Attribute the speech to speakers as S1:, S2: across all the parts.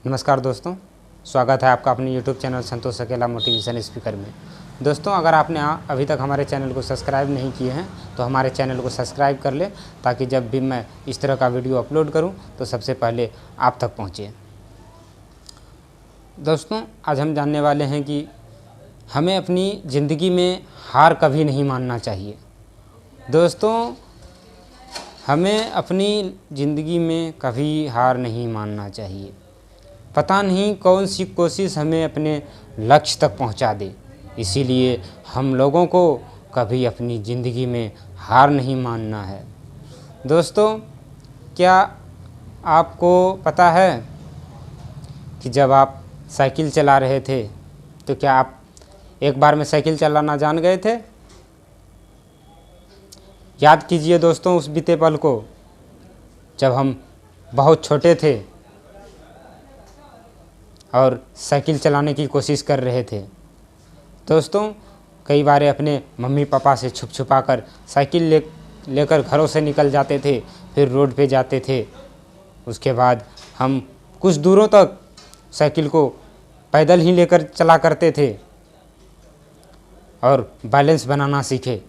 S1: नमस्कार दोस्तों, स्वागत है आपका अपने YouTube चैनल संतोष अकेला मोटिवेशन स्पीकर में। दोस्तों, अगर आपने अभी तक हमारे चैनल को सब्सक्राइब नहीं किए हैं तो हमारे चैनल को सब्सक्राइब कर लें, ताकि जब भी मैं इस तरह का वीडियो अपलोड करूं तो सबसे पहले आप तक पहुंचे। दोस्तों, आज हम जानने वाले हैं कि हमें अपनी ज़िंदगी में हार कभी नहीं मानना चाहिए। दोस्तों, हमें अपनी ज़िंदगी में कभी हार नहीं मानना चाहिए। पता नहीं कौन सी कोशिश हमें अपने लक्ष्य तक पहुंचा दे, इसीलिए हम लोगों को कभी अपनी ज़िंदगी में हार नहीं मानना है। दोस्तों, क्या आपको पता है कि जब आप साइकिल चला रहे थे तो क्या आप एक बार में साइकिल चलाना जान गए थे? याद कीजिए दोस्तों उस बीते पल को, जब हम बहुत छोटे थे और साइकिल चलाने की कोशिश कर रहे थे। दोस्तों, कई बार अपने मम्मी पापा से छुप छुपा कर साइकिल लेकर घरों से निकल जाते थे, फिर रोड पे जाते थे। उसके बाद हम कुछ दूरों तक साइकिल को पैदल ही लेकर चला करते थे और बैलेंस बनाना सीखे।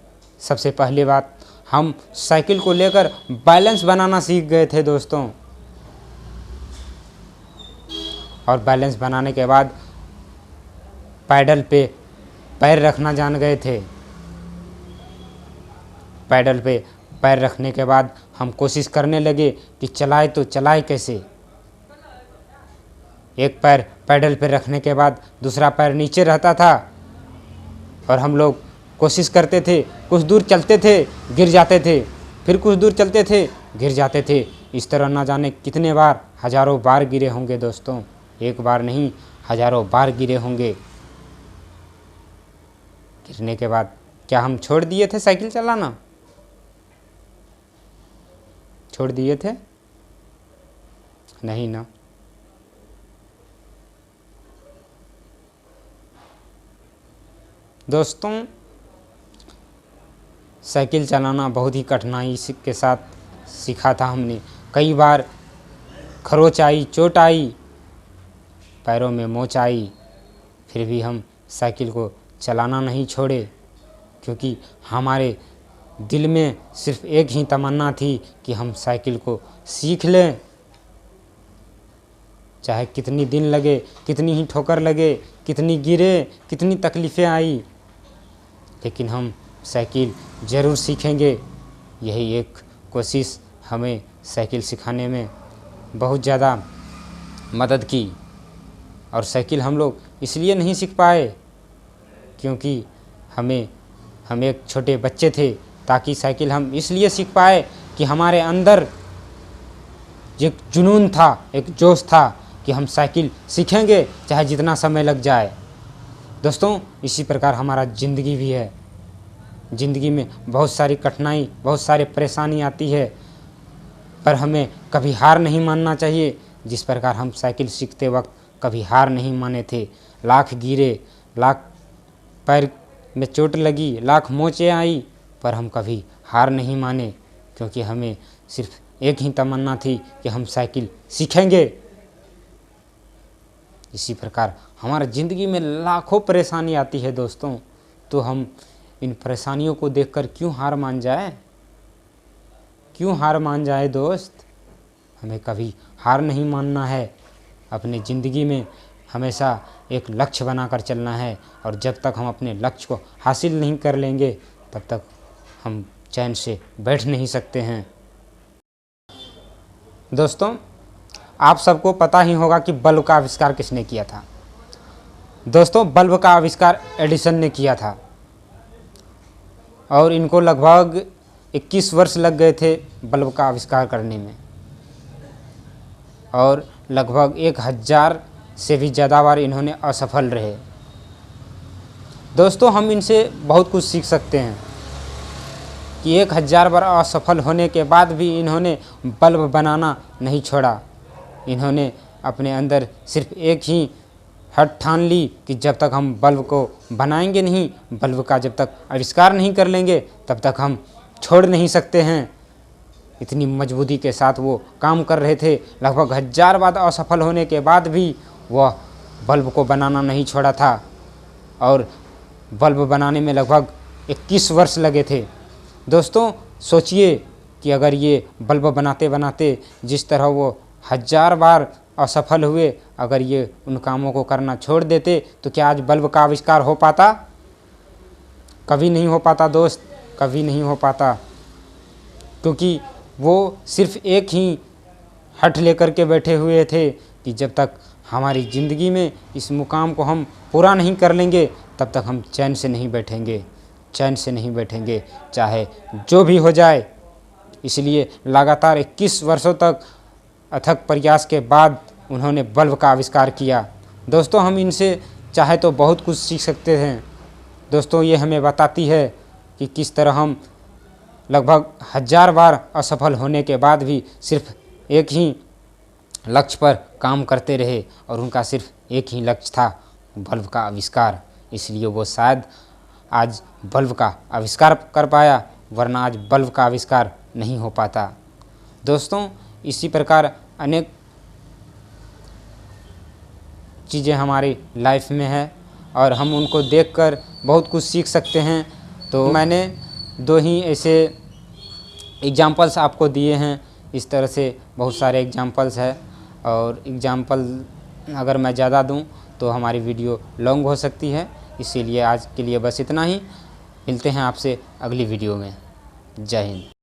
S1: सबसे पहली बात, हम साइकिल को लेकर बैलेंस बनाना सीख गए थे दोस्तों, और बैलेंस बनाने के बाद पैडल पे पैर रखना जान गए थे। पैडल पे पैर रखने के बाद हम कोशिश करने लगे कि चलाए तो चलाए कैसे। एक पैर पैडल पे रखने के बाद दूसरा पैर नीचे रहता था और हम लोग कोशिश करते थे, कुछ दूर चलते थे, गिर जाते थे, फिर कुछ दूर चलते थे, गिर जाते थे। इस तरह ना जाने कितने बार, हजारों बार गिरे होंगे दोस्तों। एक बार नहीं, हजारों बार गिरे होंगे। गिरने के बाद क्या हम छोड़ दिए थे साइकिल चलाना? छोड़ दिए थे? नहीं ना। दोस्तों, साइकिल चलाना बहुत ही कठिनाई के साथ सीखा था हमने। कई बार खरोच आई, चोट आई, पैरों में मोच आई, फिर भी हम साइकिल को चलाना नहीं छोड़े, क्योंकि हमारे दिल में सिर्फ एक ही तमन्ना थी कि हम साइकिल को सीख लें। चाहे कितनी दिन लगे, कितनी ही ठोकर लगे, कितनी गिरे, कितनी तकलीफ़ें आई, लेकिन हम साइकिल ज़रूर सीखेंगे। यही एक कोशिश हमें साइकिल सिखाने में बहुत ज़्यादा मदद की। और साइकिल हम लोग इसलिए नहीं सीख पाए क्योंकि हम एक छोटे बच्चे थे, ताकि साइकिल हम इसलिए सीख पाए कि हमारे अंदर एक जुनून था, एक जोश था कि हम साइकिल सीखेंगे चाहे जितना समय लग जाए। दोस्तों, इसी प्रकार हमारा ज़िंदगी भी है। ज़िंदगी में बहुत सारी कठिनाई, बहुत सारी परेशानी आती है, पर हमें कभी हार नहीं मानना चाहिए। जिस प्रकार हम साइकिल सीखते वक्त कभी हार नहीं माने थे। लाख गिरे, लाख पैर में चोट लगी, लाख मोचें आई, पर हम कभी हार नहीं माने, क्योंकि हमें सिर्फ एक ही तमन्ना थी कि हम साइकिल सीखेंगे। इसी प्रकार हमारा ज़िंदगी में लाखों परेशानी आती है दोस्तों, तो हम इन परेशानियों को देखकर क्यों हार मान जाए? क्यों हार मान जाए दोस्त? हमें कभी हार नहीं मानना है। अपने ज़िंदगी में हमेशा एक लक्ष्य बनाकर चलना है, और जब तक हम अपने लक्ष्य को हासिल नहीं कर लेंगे तब तक हम चैन से बैठ नहीं सकते हैं। दोस्तों, आप सबको पता ही होगा कि बल्ब का आविष्कार किसने किया था। दोस्तों, बल्ब का आविष्कार एडिसन ने किया था, और इनको लगभग 21 वर्ष लग गए थे बल्ब का आविष्कार करने में, और लगभग 1000 से भी ज़्यादा बार इन्होंने असफल रहे। दोस्तों, हम इनसे बहुत कुछ सीख सकते हैं कि 1000 बार असफल होने के बाद भी इन्होंने बल्ब बनाना नहीं छोड़ा। इन्होंने अपने अंदर सिर्फ एक ही हठ ठान ली कि जब तक हम बल्ब को बनाएंगे नहीं, बल्ब का जब तक आविष्कार नहीं कर लेंगे, तब तक हम छोड़ नहीं सकते हैं। इतनी मजबूती के साथ वो काम कर रहे थे। लगभग 1000 बार असफल होने के बाद भी वह बल्ब को बनाना नहीं छोड़ा था और बल्ब बनाने में लगभग 21 वर्ष लगे थे। दोस्तों सोचिए कि अगर ये बल्ब बनाते बनाते जिस तरह वो 1000 बार असफल हुए, अगर ये उन कामों को करना छोड़ देते तो क्या आज बल्ब का आविष्कार हो पाता? कभी नहीं हो पाता दोस्त, कभी नहीं हो पाता, क्योंकि वो सिर्फ एक ही हठ लेकर के बैठे हुए थे कि जब तक हमारी ज़िंदगी में इस मुकाम को हम पूरा नहीं कर लेंगे तब तक हम चैन से नहीं बैठेंगे, चैन से नहीं बैठेंगे, चाहे जो भी हो जाए। इसलिए लगातार 21 वर्षों तक अथक प्रयास के बाद उन्होंने बल्ब का आविष्कार किया। दोस्तों हम इनसे चाहे तो बहुत कुछ सीख सकते हैं। दोस्तों ये हमें बताती है कि किस तरह हम लगभग 1000 बार असफल होने के बाद भी सिर्फ एक ही लक्ष्य पर काम करते रहे और उनका सिर्फ एक ही लक्ष्य था, बल्ब का आविष्कार। इसलिए वो शायद आज बल्ब का आविष्कार कर पाया, वरना आज बल्ब का आविष्कार नहीं हो पाता। दोस्तों इसी प्रकार अनेक चीज़ें हमारी लाइफ में है और हम उनको देखकर बहुत कुछ सीख सकते हैं। तो मैंने 2 ही ऐसे एग्जाम्पल्स आपको दिए हैं। इस तरह से बहुत सारे एग्जाम्पल्स हैं और एग्जाम्पल अगर मैं ज़्यादा दूं तो हमारी वीडियो लॉन्ग हो सकती है। इसीलिए आज के लिए बस इतना ही। मिलते हैं आपसे अगली वीडियो में। जय हिंद।